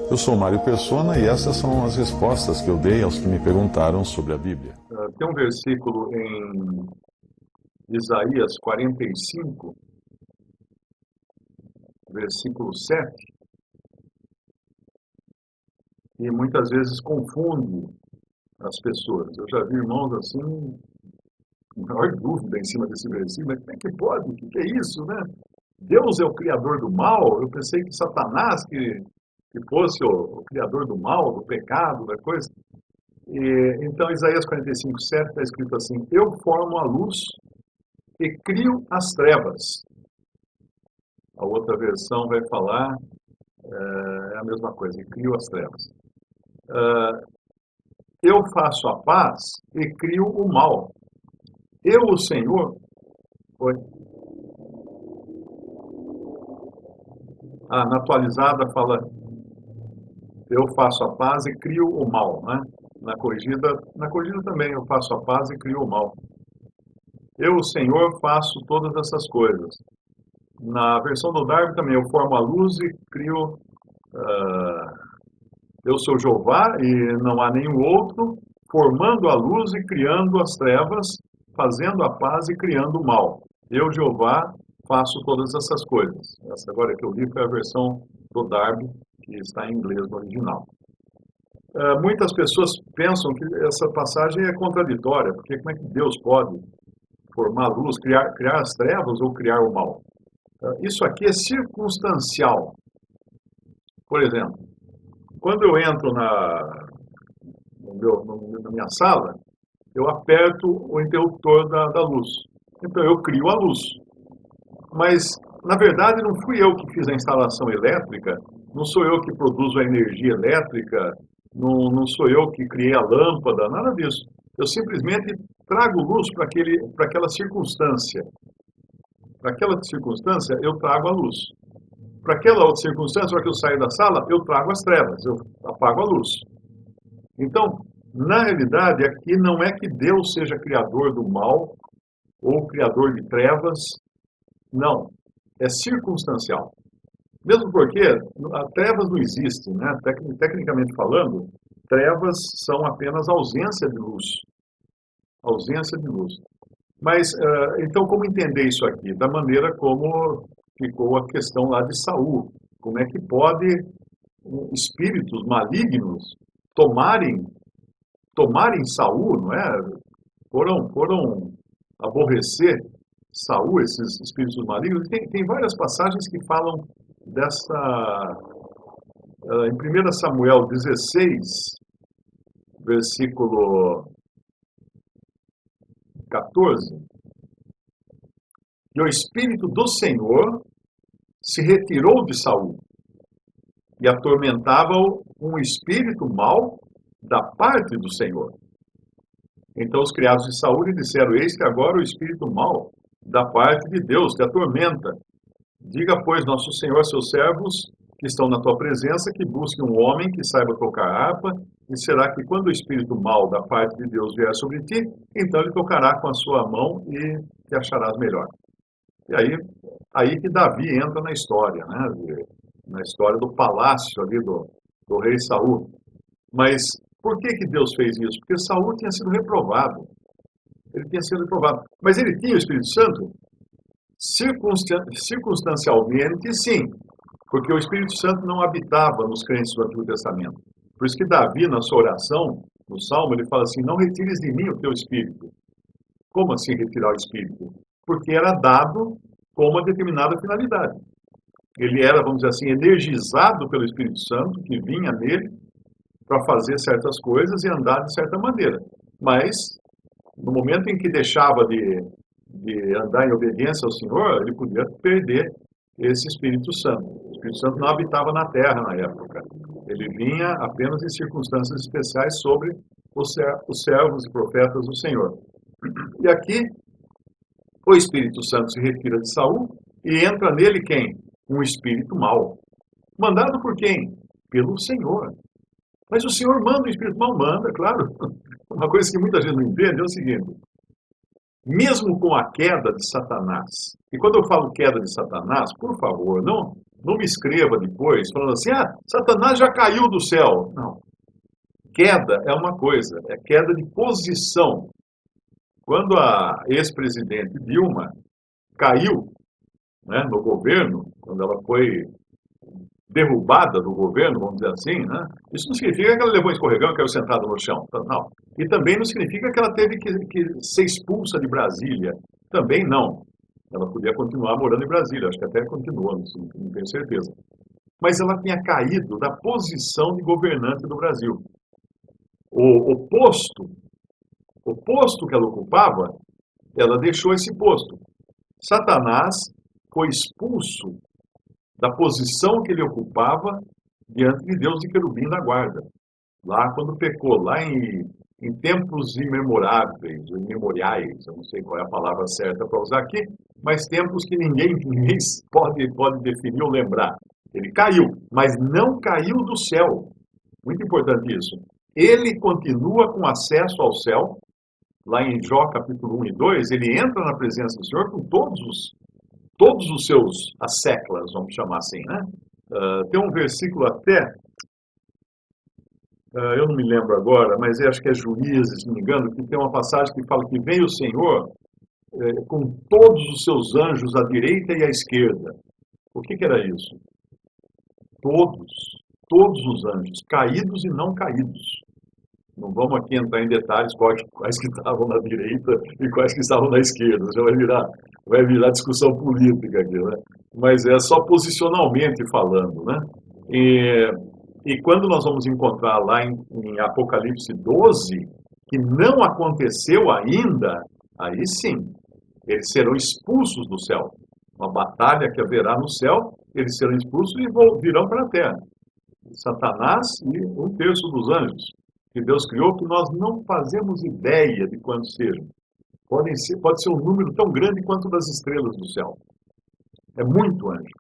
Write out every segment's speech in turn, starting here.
Eu sou Mário Persona e essas são as respostas que eu dei aos que me perguntaram sobre a Bíblia. Tem um versículo em Isaías 45, versículo 7, que muitas vezes confunde as pessoas. Eu já vi irmãos assim, com maior dúvida em cima desse versículo, mas como é que pode? O que é isso, né? Deus é o criador do mal? Eu pensei que Satanás que fosse o criador do mal, do pecado, da coisa. Então, Isaías 45, 7 está escrito assim: Eu formo a luz e crio as trevas. A outra versão vai falar a mesma coisa, e crio as trevas. Eu faço a paz e crio o mal. Eu, o Senhor... Oi? Na atualizada fala: Eu faço a paz e crio o mal, né? Na corrigida também, eu faço a paz e crio o mal. Eu, o Senhor, faço todas essas coisas. Na versão do Darby também, eu formo a luz e crio... eu sou Jeová e não há nenhum outro, formando a luz e criando as trevas, fazendo a paz e criando o mal. Eu, Jeová, faço todas essas coisas. Essa agora que eu li foi a versão do Darby, que está em inglês no original. Muitas pessoas pensam que essa passagem é contraditória, porque como é que Deus pode formar a luz, criar as trevas ou criar o mal? Isso aqui é circunstancial. Por exemplo, quando eu entro na minha sala, eu aperto o interruptor da luz. Então eu crio a luz. Mas, na verdade, não fui eu que fiz a instalação elétrica, não sou eu que produzo a energia elétrica, não sou eu que criei a lâmpada, nada disso. Eu simplesmente trago luz para aquela circunstância. Para aquela circunstância, eu trago a luz. Para aquela outra circunstância, na hora que eu saio da sala, eu trago as trevas, eu apago a luz. Então, na realidade, aqui não é que Deus seja criador do mal ou criador de trevas, não. É circunstancial. Mesmo porque trevas não existem, né? Tecnicamente falando, trevas são apenas ausência de luz. Ausência de luz. Mas, então, como entender isso aqui? Da maneira como ficou a questão lá de Saul. Como é que pode espíritos malignos tomarem Saul, não é? Foram aborrecer Saul, esses espíritos malignos. Tem várias passagens que falam dessa... em 1 Samuel 16, versículo 14, que o Espírito do Senhor se retirou de Saul e atormentava-o um espírito mau da parte do Senhor. Então os criados de Saul lhe disseram: Eis que agora o espírito mau da parte de Deus te atormenta. Diga, pois, nosso Senhor a seus servos que estão na tua presença, que busquem um homem que saiba tocar harpa, e será que quando o espírito mau da parte de Deus vier sobre ti, então ele tocará com a sua mão e te acharás melhor. E aí que Davi entra na história, né? Na história do palácio ali do rei Saul. Mas por que Deus fez isso? Porque Saul tinha sido reprovado. Ele tinha sido reprovado. Mas ele tinha o Espírito Santo? Circunstancialmente, sim. Porque o Espírito Santo não habitava nos crentes do Antigo Testamento. Por isso que Davi, na sua oração, no Salmo, ele fala assim: Não retires de mim o teu Espírito. Como assim retirar o Espírito? Porque era dado com uma determinada finalidade. Ele era, vamos dizer assim, energizado pelo Espírito Santo, que vinha nele para fazer certas coisas e andar de certa maneira. Mas, no momento em que deixava de andar em obediência ao Senhor, ele podia perder esse Espírito Santo. O Espírito Santo não habitava na terra na época. Ele vinha apenas em circunstâncias especiais sobre os servos e profetas do Senhor. E aqui, o Espírito Santo se retira de Saul e entra nele quem? Um espírito mau. Mandado por quem? Pelo Senhor. Mas o Senhor manda o espírito mau? Manda, claro. Uma coisa que muita gente não entende é o seguinte: mesmo com a queda de Satanás, e quando eu falo queda de Satanás, por favor, não Não me escreva depois falando assim, Satanás já caiu do céu. Não. Queda é uma coisa, é queda de posição. Quando a ex-presidente Dilma caiu, né, no governo, quando ela foi derrubada do governo, vamos dizer assim, né, isso não significa que ela levou um escorregão e caiu sentada no chão. Não. E também não significa que ela teve que ser expulsa de Brasília. Também não. Ela podia continuar morando em Brasília, acho que até continuou, não tenho certeza. Mas ela tinha caído da posição de governante do Brasil. O posto que ela ocupava, ela deixou esse posto. Satanás foi expulso da posição que ele ocupava diante de Deus de querubim da guarda. Lá quando pecou, lá em tempos imemoráveis, ou imemoriais, eu não sei qual é a palavra certa para usar aqui, mas tempos que ninguém pode definir ou lembrar. Ele caiu, mas não caiu do céu. Muito importante isso. Ele continua com acesso ao céu. Lá em Jó, capítulo 1 e 2, ele entra na presença do Senhor com todos os seus asseclas, vamos chamar assim, né? Tem um versículo até, eu não me lembro agora, mas acho que é Juízes, se não me engano, que tem uma passagem que fala que vem o Senhor com todos os seus anjos à direita e à esquerda. O que era isso? Todos os anjos, caídos e não caídos. Não vamos aqui entrar em detalhes quais que estavam na direita e quais que estavam na esquerda. Já vai virar discussão política aqui, né? Mas é só posicionalmente falando, né? E quando nós vamos encontrar lá em Apocalipse 12, que não aconteceu ainda, aí sim, eles serão expulsos do céu. Uma batalha que haverá no céu, eles serão expulsos e virão para a terra. Satanás e 1/3 dos anjos que Deus criou, que nós não fazemos ideia de quantos sejam. Pode ser um número tão grande quanto das estrelas do céu. É muito anjo.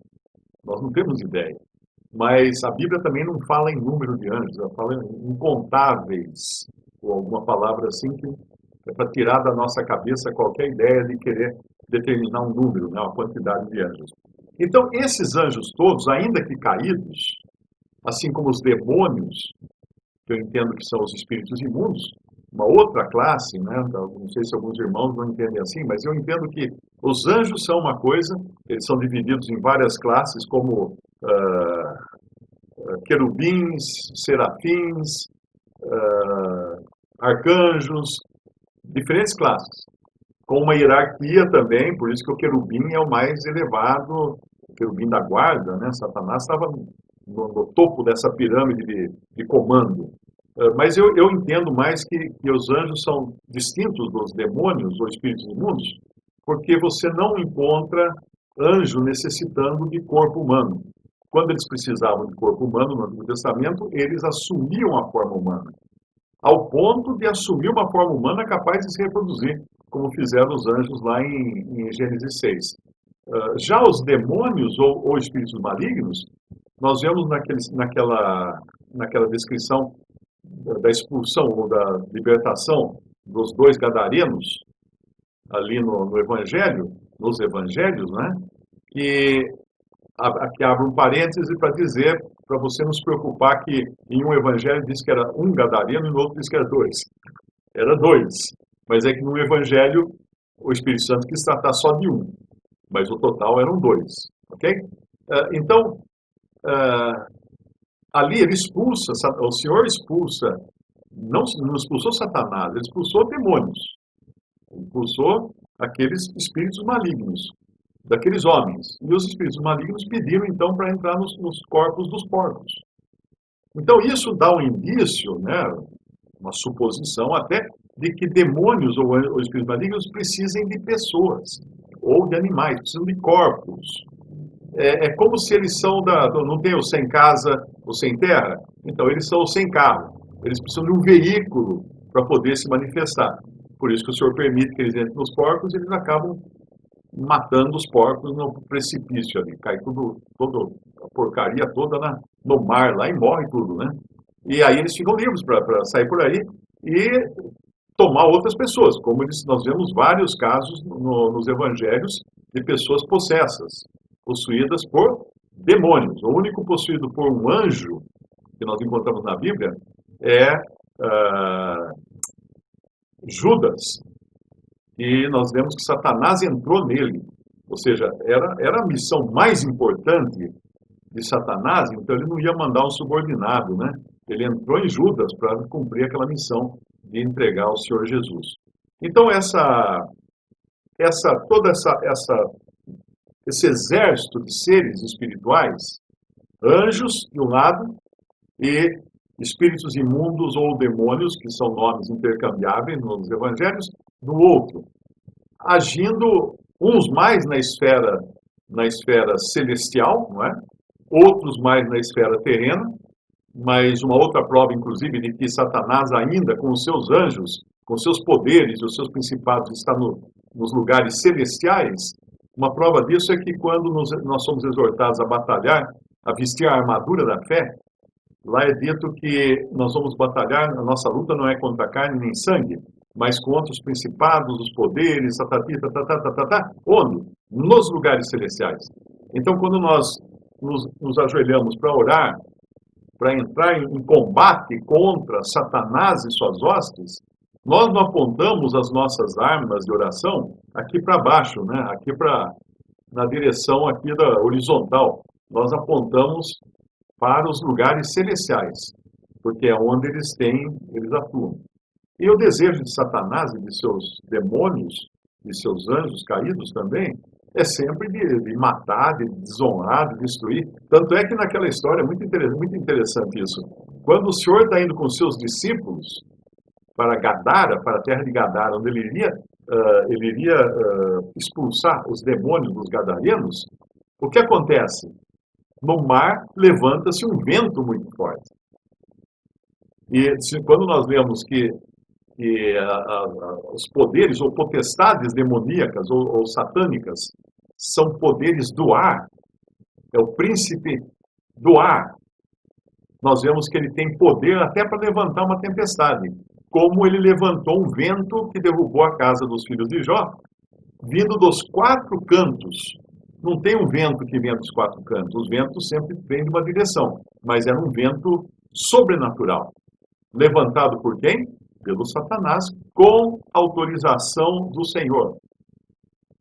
Nós não temos ideia. Mas a Bíblia também não fala em número de anjos, ela fala em incontáveis, ou alguma palavra assim que é para tirar da nossa cabeça qualquer ideia de querer determinar um número, né, uma quantidade de anjos. Então, esses anjos todos, ainda que caídos, assim como os demônios, que eu entendo que são os espíritos imundos, uma outra classe, né? Não sei se alguns irmãos não entendem assim, mas eu entendo que os anjos são uma coisa, eles são divididos em várias classes, como querubins, serafins, arcanjos, diferentes classes, com uma hierarquia também, por isso que o querubim é o mais elevado, o querubim da guarda, né? Satanás estava no topo dessa pirâmide de comando. Mas eu entendo mais que os anjos são distintos dos demônios ou espíritos imundos, porque você não encontra anjo necessitando de corpo humano. Quando eles precisavam de corpo humano no Antigo Testamento, eles assumiam a forma humana, ao ponto de assumir uma forma humana capaz de se reproduzir, como fizeram os anjos lá em Gênesis 6. Já os demônios ou espíritos malignos, nós vemos naquela descrição da expulsão ou da libertação dos 2 gadarenos, ali no Evangelho, nos Evangelhos, né? Que aqui abre um parêntese para dizer, para você não se preocupar que em um Evangelho diz que era 1 gadareno e no outro diz que era 2. Era 2. Mas é que no Evangelho o Espírito Santo quis tratar só de 1. Mas o total eram 2. Ok? Então, ali ele expulsa, o Senhor expulsa, não expulsou Satanás, ele expulsou demônios. Ele expulsou aqueles espíritos malignos, daqueles homens. E os espíritos malignos pediram, então, para entrar nos corpos dos porcos. Então, isso dá um indício, né, uma suposição até, de que demônios ou espíritos malignos precisem de pessoas, ou de animais, precisam de corpos. É como se eles são não tem o sem casa, o sem terra? Então, eles são o sem carro. Eles precisam de um veículo para poder se manifestar. Por isso que o Senhor permite que eles entrem nos porcos e eles acabam matando os porcos no precipício ali. Cai toda a porcaria toda no mar lá e morre tudo, né? E aí eles ficam livres para sair por aí e tomar outras pessoas, como nós vemos vários casos nos evangelhos de pessoas possessas, possuídas por demônios. O único possuído por um anjo que nós encontramos na Bíblia é Judas. E nós vemos que Satanás entrou nele. Ou seja, era a missão mais importante de Satanás, então ele não ia mandar um subordinado, né? Ele entrou em Judas para cumprir aquela missão de entregar ao Senhor Jesus. Então esse exército de seres espirituais, anjos de um lado e espíritos imundos ou demônios, que são nomes intercambiáveis nos evangelhos, do outro, agindo uns mais na esfera celestial, não é? Outros mais na esfera terrena, mas uma outra prova, inclusive, de que Satanás ainda, com os seus anjos, com seus poderes, os seus principados, está nos lugares celestiais. Uma prova disso é que quando nós somos exortados a batalhar, a vestir a armadura da fé, lá é dito que nós vamos batalhar, a nossa luta não é contra carne nem sangue, mas contra os principados, os poderes, onde? Nos lugares celestiais. Então, quando nós nos ajoelhamos para orar, para entrar em combate contra Satanás e suas hostes, nós não apontamos as nossas armas de oração aqui para baixo, né? Aqui na direção aqui da horizontal. Nós apontamos para os lugares celestiais, porque é onde eles atuam. E o desejo de Satanás e de seus demônios, de seus anjos caídos também, é sempre de matar, de desonrar, de destruir. Tanto é que naquela história, muito interessante isso, quando o Senhor está indo com seus discípulos para Gadara, para a terra de Gadara, onde ele iria expulsar os demônios dos gadarenos, o que acontece? No mar levanta-se um vento muito forte. E quando nós vemos que os poderes ou potestades demoníacas ou satânicas são poderes do ar, é o príncipe do ar, nós vemos que ele tem poder até para levantar uma tempestade, como ele levantou um vento que derrubou a casa dos filhos de Jó, vindo dos quatro cantos. Não tem um vento que vem dos quatro cantos, os ventos sempre vêm de uma direção, mas era um vento sobrenatural. Levantado por quem? Pelo Satanás, com autorização do Senhor.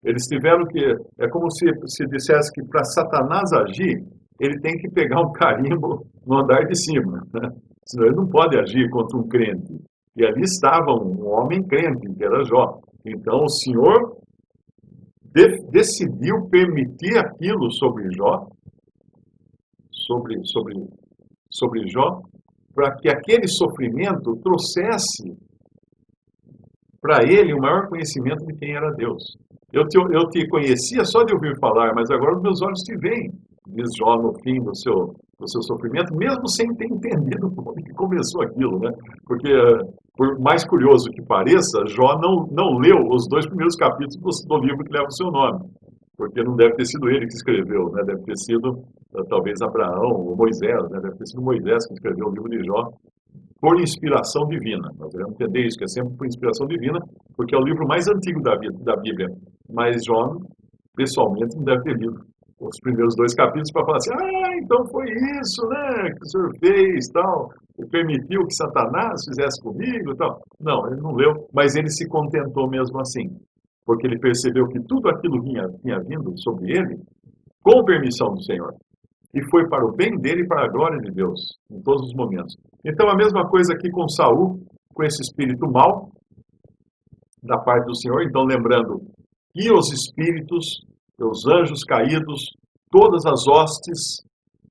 Eles tiveram que... É como se dissesse que para Satanás agir, ele tem que pegar um carimbo no andar de cima, né? Senão ele não pode agir contra um crente. E ali estava um homem crente, que era Jó. Então o Senhor decidiu permitir aquilo sobre Jó, sobre Jó, para que aquele sofrimento trouxesse para ele o maior conhecimento de quem era Deus. Eu te conhecia só de ouvir falar, mas agora os meus olhos te veem, diz Jó no fim do seu sofrimento, mesmo sem ter entendido como que começou aquilo, né? Porque, por mais curioso que pareça, Jó não leu os 2 primeiros capítulos do livro que leva o seu nome, porque não deve ter sido ele que escreveu, né? Deve ter sido talvez Abraão ou Moisés, né? Deve ter sido Moisés que escreveu o livro de Jó por inspiração divina. Nós devemos entender isso, que é sempre por inspiração divina, porque é o livro mais antigo da Bíblia. Mas Jó, pessoalmente, não deve ter lido os primeiros 2 capítulos para falar assim, então foi isso, né, que o Senhor fez, tal, e permitiu que Satanás fizesse comigo, tal. Não, ele não leu, mas ele se contentou mesmo assim, porque ele percebeu que tudo aquilo tinha vindo sobre ele com permissão do Senhor. E foi para o bem dele e para a glória de Deus, em todos os momentos. Então, a mesma coisa aqui com Saul, com esse espírito mau, da parte do Senhor. Então, lembrando que os espíritos, os anjos caídos, todas as hostes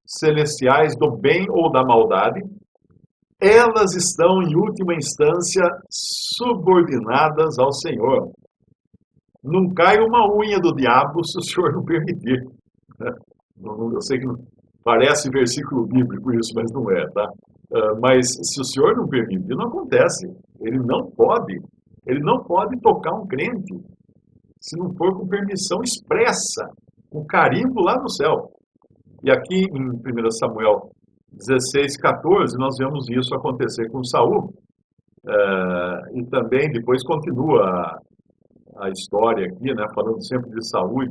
celestiais do bem ou da maldade, elas estão, em última instância, subordinadas ao Senhor. Não cai uma unha do diabo se o Senhor não permitir. Eu sei que parece versículo bíblico isso, mas não é, tá? Mas se o Senhor não permitir, não acontece. Ele não pode tocar um crente se não for com permissão expressa, com carimbo lá no céu. E aqui em 1 Samuel 16:14, nós vemos isso acontecer com Saul. E também depois continua a história aqui, né, falando sempre de Saul e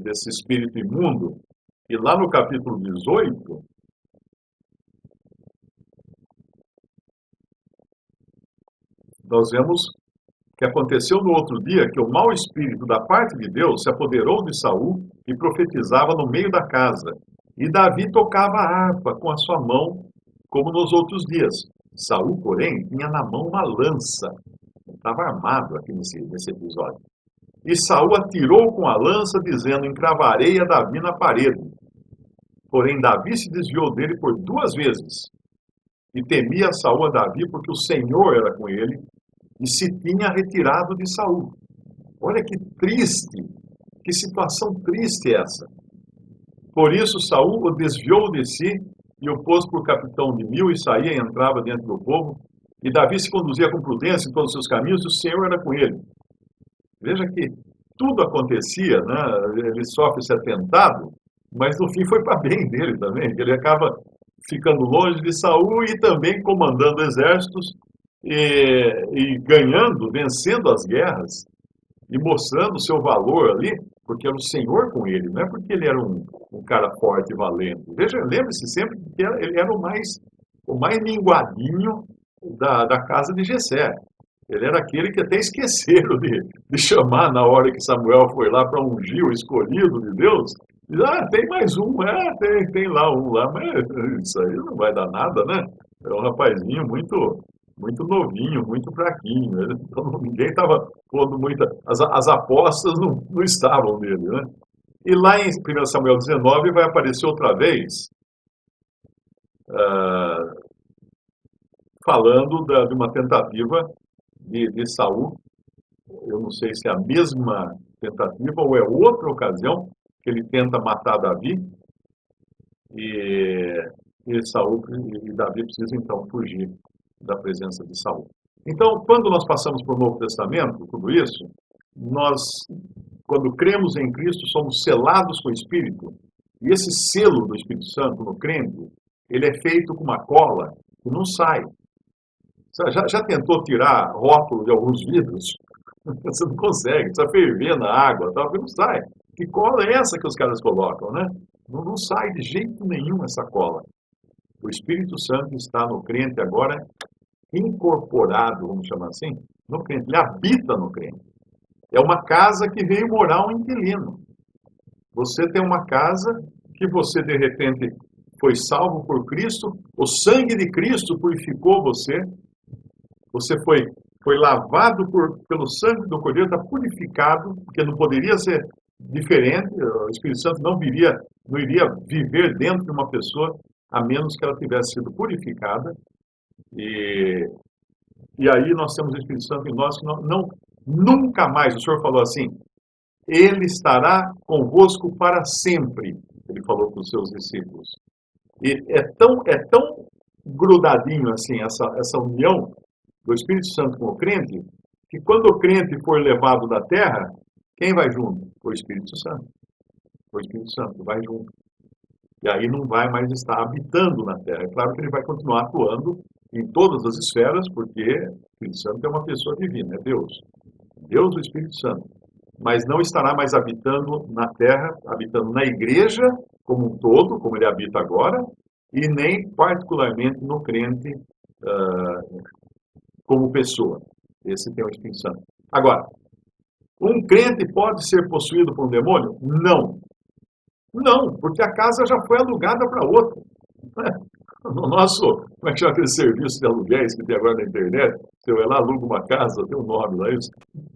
desse espírito imundo. E lá no capítulo 18, nós vemos que aconteceu no outro dia que o mau espírito da parte de Deus se apoderou de Saul e profetizava no meio da casa. E Davi tocava a harpa com a sua mão, como nos outros dias. Saul, porém, tinha na mão uma lança. Estava armado aqui nesse episódio. E Saul atirou com a lança, dizendo: encravarei a Davi na parede. Porém, Davi se desviou dele por 2 vezes. E temia Saul a Davi, porque o Senhor era com ele, e se tinha retirado de Saul. Olha que triste, que situação triste é essa. Por isso Saul o desviou de si e o pôs por capitão de 1000 e saía e entrava dentro do povo. E Davi se conduzia com prudência em todos os seus caminhos e o Senhor era com ele. Veja que tudo acontecia, né? Ele sofre esse atentado, mas no fim foi para bem dele também. Ele acaba ficando longe de Saul e também comandando exércitos e ganhando, vencendo as guerras e mostrando o seu valor ali, porque era o Senhor com ele, não é porque ele era um cara forte e valente. Veja, lembre-se sempre que ele era o mais minguadinho da casa de Jessé. Ele era aquele que até esqueceram de chamar na hora que Samuel foi lá para ungir o escolhido de Deus. E, tem mais um, tem lá um lá, mas isso aí não vai dar nada, né? É um rapazinho muito novinho, muito fraquinho. Então, ninguém estava pondo muita... As apostas não estavam nele, né? E lá em 1 Samuel 19 vai aparecer outra vez, falando de uma tentativa de Saul. Eu não sei se é a mesma tentativa ou é outra ocasião que ele tenta matar Davi. E Saul e Davi precisam então fugir da presença de Saul. Então, quando nós passamos para o Novo Testamento, tudo isso, nós, quando cremos em Cristo, somos selados com o Espírito. E esse selo do Espírito Santo no crente, ele é feito com uma cola que não sai. Já tentou tirar rótulo de alguns vidros? Você não consegue, precisa ferver na água, porque não sai. Que cola é essa que os caras colocam, né? Não sai de jeito nenhum essa cola. O Espírito Santo está no crente agora, incorporado, vamos chamar assim, no crente. Ele habita no crente. É uma casa que veio morar um inquilino. Você tem uma casa que você, de repente, foi salvo por Cristo, o sangue de Cristo purificou você, você foi lavado pelo sangue do Cordeiro, está purificado, porque não poderia ser diferente, o Espírito Santo não iria viver dentro de uma pessoa, a menos que ela tivesse sido purificada. E aí nós temos o Espírito Santo em nós, que nunca mais, o Senhor falou assim, Ele estará convosco para sempre, Ele falou para os seus discípulos. E é tão grudadinho assim, essa união do Espírito Santo com o crente, que quando o crente for levado da terra, quem vai junto? O Espírito Santo. O Espírito Santo vai junto. E aí não vai mais estar habitando na terra. É claro que ele vai continuar atuando em todas as esferas, porque o Espírito Santo é uma pessoa divina, é Deus. Deus, o Espírito Santo. Mas não estará mais habitando na terra, habitando na igreja como um todo, como ele habita agora, e nem particularmente no crente como pessoa. Esse tem o Espírito Santo. Agora, um crente pode ser possuído por um demônio? Não. Não, porque a casa já foi alugada para outro. No nosso, como é que chama aquele serviço de aluguéis que tem agora na internet? Você vai lá, aluga uma casa, tem um nome lá, isso.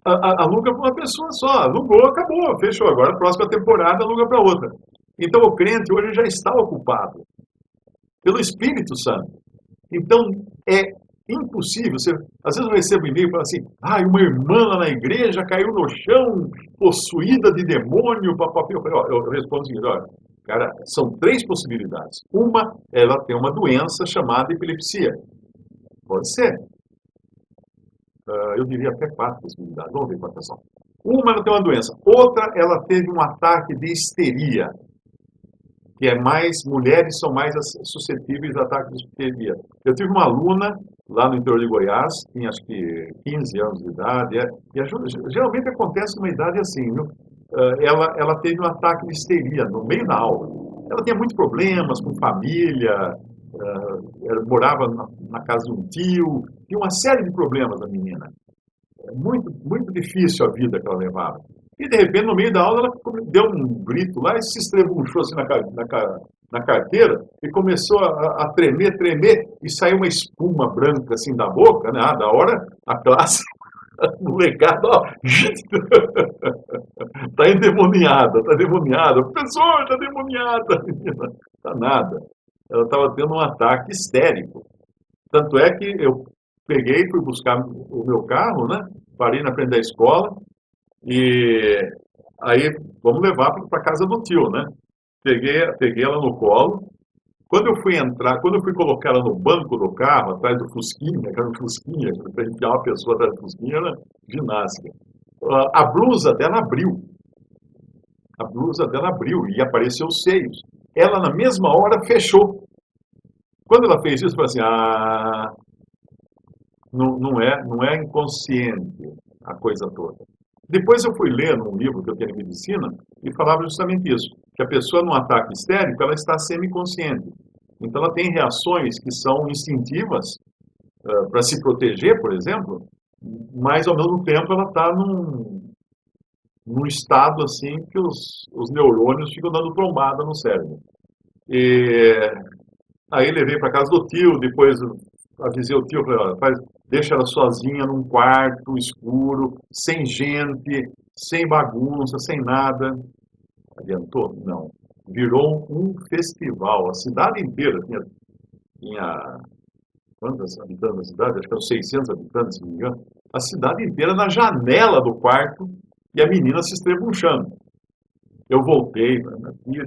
Aluga para uma pessoa só, alugou, acabou, fechou. Agora, a próxima temporada, aluga para outra. Então, o crente hoje já está ocupado pelo Espírito Santo. Então, é impossível. Às vezes eu recebo um e-mail e falo assim, uma irmã lá na igreja caiu no chão, possuída de demônio, papapá. Eu respondo o seguinte, olha, cara, são 3 possibilidades. Uma, ela tem uma doença chamada epilepsia. Pode ser. Eu diria até 4 possibilidades. Vamos ver quantas são. Uma, ela tem uma doença. Outra, ela teve um ataque de histeria. Que é mulheres são mais suscetíveis a ataques de histeria. Eu tive uma aluna lá no interior de Goiás, tinha acho que 15 anos de idade, geralmente acontece numa idade assim, viu? ela teve um ataque de histeria no meio da aula. Ela tinha muitos problemas com família, ela morava na casa de um tio, tinha uma série de problemas a menina. Muito, muito difícil a vida que ela levava. E, de repente, no meio da aula, ela deu um grito lá e se estrebuchou assim na carteira e começou a tremer, e saiu uma espuma branca assim da boca, né? Da hora, a classe, a molecada, ó, tá endemoniada, professor, está endemoniada, menina, tá nada. Ela estava tendo um ataque histérico. Tanto é que eu peguei, fui buscar o meu carro, né? Parei na frente da escola e aí vamos levar para casa do tio, né? Peguei ela no colo. Quando eu fui colocar ela no banco do carro, atrás do Fusquinha, que era um Fusquinha, para enfiar uma pessoa atrás do Fusquinha, era ginástica. A blusa dela abriu. A blusa dela abriu e apareceu os seios. Ela, na mesma hora, fechou. Quando ela fez isso, eu falei assim, não é inconsciente a coisa toda. Depois eu fui ler num livro que eu tenho em medicina e falava justamente isso, que a pessoa num ataque histérico, ela está semiconsciente. Então ela tem reações que são instintivas para se proteger, por exemplo, mas ao mesmo tempo ela está num estado assim que os neurônios ficam dando trombada no cérebro. E aí levei para casa do tio, depois avisei o tio, falei, deixa ela sozinha num quarto escuro, sem gente, sem bagunça, sem nada. Adiantou? Não. Virou um festival. A cidade inteira tinha quantos habitantes da cidade? Acho que eram 600 habitantes, se não me engano. A cidade inteira na janela do quarto e a menina se estrebuchando. Eu voltei,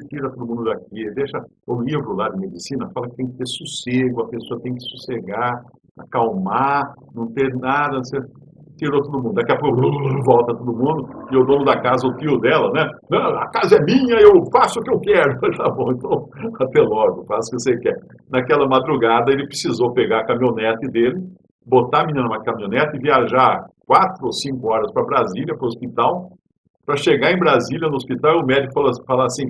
tira todo mundo daqui, deixa o livro lá de medicina, fala que tem que ter sossego, a pessoa tem que sossegar, acalmar, não ter nada, você tirou todo mundo. Daqui a pouco volta todo mundo, e o dono da casa, o tio dela, né? Não, a casa é minha, eu faço o que eu quero. Tá bom, então até logo, faça o que você quer. Naquela madrugada ele precisou pegar a caminhonete dele, botar a menina numa caminhonete e viajar 4 ou 5 horas para Brasília, para o hospital. Para chegar em Brasília, no hospital, o médico fala assim,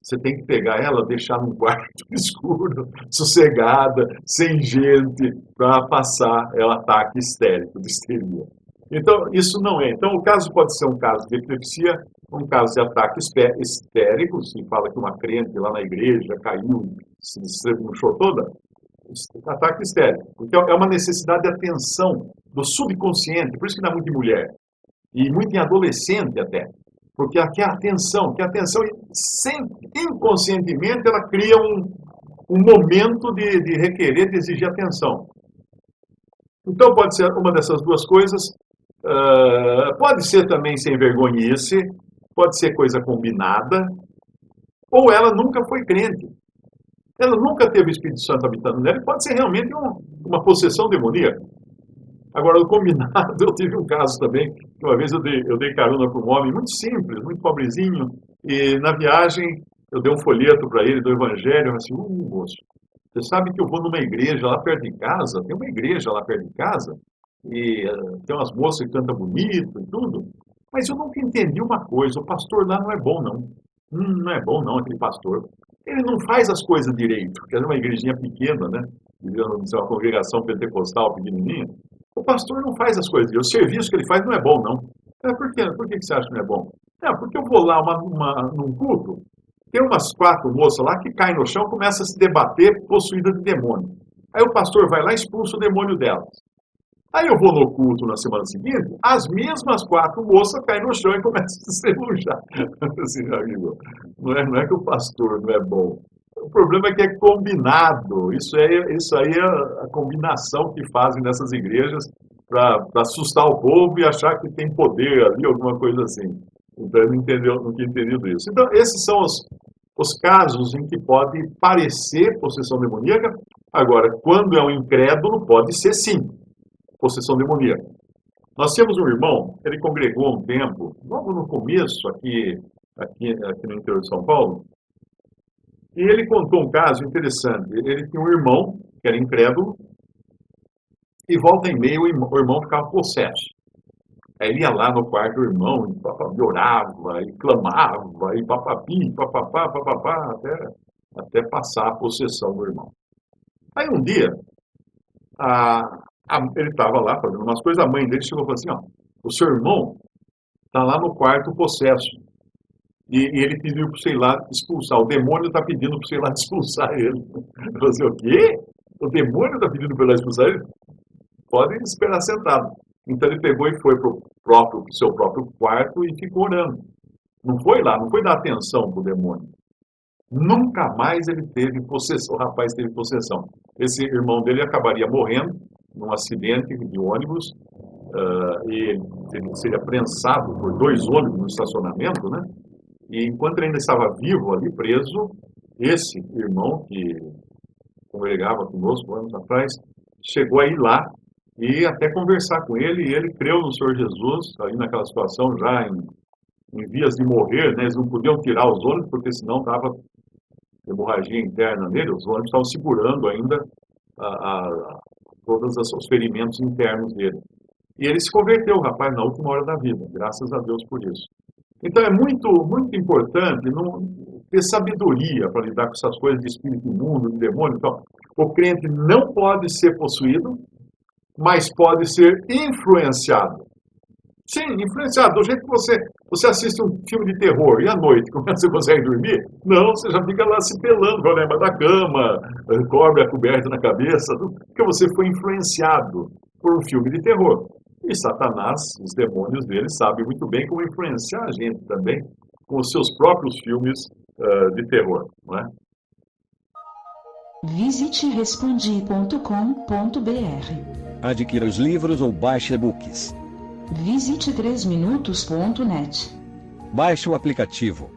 você tem que pegar ela, deixar num quarto escuro, sossegada, sem gente, para passar o ataque histérico, de histeria. Então, isso não é. Então, o caso pode ser um caso de epilepsia, um caso de ataque histérico, se fala que uma crente lá na igreja caiu, se estrebuchou toda, ataque histérico. Porque é uma necessidade de atenção do subconsciente, por isso que dá muito em mulher. E muito em adolescente até, porque aqui a atenção, inconscientemente ela cria um momento de requerer, de exigir atenção. Então pode ser uma dessas duas coisas, pode ser também sem vergonhice, pode ser coisa combinada, ou ela nunca foi crente. Ela nunca teve o Espírito Santo habitando nela, pode ser realmente uma possessão demoníaca. Agora, no combinado, eu tive um caso também, que uma vez eu dei carona para um homem muito simples, muito pobrezinho, e na viagem eu dei um folheto para ele do Evangelho, eu falei assim, moço, você sabe que eu vou numa igreja lá perto de casa, tem uma igreja lá perto de casa, e tem umas moças que cantam bonito e tudo, mas eu nunca entendi uma coisa, o pastor lá não é bom não, não é bom não aquele pastor, ele não faz as coisas direito, porque era uma igrejinha pequena, né, devia ser uma congregação pentecostal pequenininha. O pastor não faz as coisas, o serviço que ele faz não é bom, não. Por quê? Por que você acha que não é bom? Porque eu vou lá num culto, tem umas 4 moças lá que caem no chão e começam a se debater possuídas de demônio. Aí o pastor vai lá e expulsa o demônio delas. Aí eu vou no culto na semana seguinte, as mesmas 4 moças caem no chão e começam a se estrebuchar. Assim, meu amigo, não é que o pastor não é bom. O problema é que é combinado. Isso aí é a combinação que fazem nessas igrejas para assustar o povo e achar que tem poder ali, alguma coisa assim. Então, eu não tinha entendido isso. Então, esses são os casos em que pode parecer possessão demoníaca. Agora, quando é um incrédulo, pode ser sim possessão demoníaca. Nós temos um irmão, ele congregou um tempo, logo no começo, aqui no interior de São Paulo, e ele contou um caso interessante. Ele tinha um irmão, que era incrédulo, e volta e meia o irmão ficava possesso. Aí ele ia lá no quarto do irmão, e orava, e clamava, e papapi, papapá, papapá, até passar a possessão do irmão. Aí um dia, ele estava lá fazendo umas coisas, a mãe dele chegou e falou assim, ó, o seu irmão está lá no quarto possesso. E ele pediu para você ir lá expulsar. O demônio está pedindo para você ir lá expulsar ele. Eu falei assim, o quê? O demônio está pedindo para ir lá expulsar ele? Pode esperar sentado. Então ele pegou e foi para o seu próprio quarto e ficou orando. Não foi lá, não foi dar atenção para o demônio. Nunca mais ele teve possessão. O rapaz teve possessão. Esse irmão dele acabaria morrendo num acidente de ônibus. E ele seria prensado por 2 ônibus no estacionamento, né? E enquanto ele ainda estava vivo ali, preso, esse irmão que congregava conosco anos atrás, chegou a ir lá e até conversar com ele, e ele creu no Senhor Jesus, aí naquela situação já em vias de morrer, né? Eles não podiam tirar os ônibus, porque senão estava hemorragia interna nele, os ônibus estavam segurando ainda todos os ferimentos internos dele. E ele se converteu, rapaz, na última hora da vida, graças a Deus por isso. Então é muito, muito importante ter sabedoria para lidar com essas coisas de espírito imundo, de demônio. Então, o crente não pode ser possuído, mas pode ser influenciado. Sim, influenciado. Do jeito que você assiste um filme de terror e à noite, como você consegue dormir? Não, você já fica lá se pelando, vai lembrar da cama, cobre a coberta na cabeça, porque você foi influenciado por um filme de terror. E Satanás, os demônios dele, sabem muito bem como influenciar a gente também com os seus próprios filmes de terror, não é? Visite respondi.com.br. Adquira os livros ou baixe e-books. Visite 3minutos.net. Baixe o aplicativo.